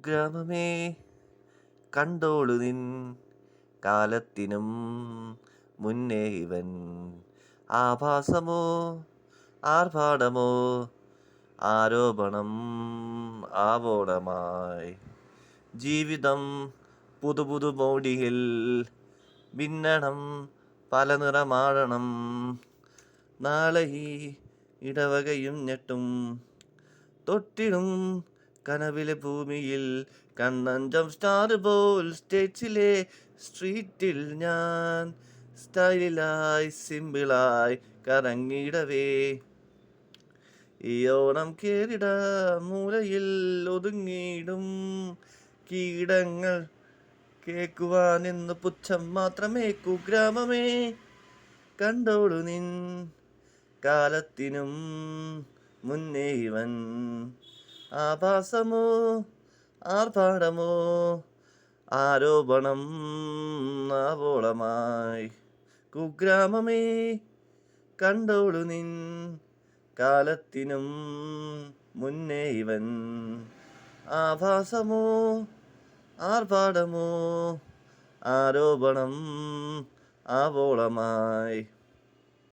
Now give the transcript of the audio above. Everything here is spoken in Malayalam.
കുഗ്രാമമേ കണ്ടോളു നിൻ കാലത്തിനും മുന്നേ ഇവൻ ആഭാസമോ ആർഭാടമോ ആരോപണം ആവോളമായി ജീവിതം പുതു മോടിയിൽ ഭിന്നണം പല നിറമാടണം നാളെ ഈ ഇടവകയും ഞെട്ടും തൊട്ടിടും കനവിലെ ഭൂമിയിൽ കണ്ണഞ്ചം സ്റ്റാർ പോൽ സ്റ്റേജിലെ സ്ട്രീറ്റിൽ ഞാൻ സ്റ്റൈലിലായി സിമ്പിളായി കറങ്ങിടവേ ഈ ഓണം കേറിട മൂലയിൽ ഒതുങ്ങിയിടും കീടങ്ങൾ കേൾക്കുവാനെന്ന് പുച്ഛം മാത്രമേ കുഗ്രാമമേ കണ്ടോളു നിൻ കാലത്തിനും മുന്നേ ഇവൻ ആഭാസമോ ആർഭാടമോ ആരോപണം ആവോളമായി കുഗ്രാമമേ കണ്ടോളു നിൻ കാലത്തിനും മുന്നേ ഇവൻ ആഭാസമോ ആർഭാടമോ ആരോപണം ആവോളമായി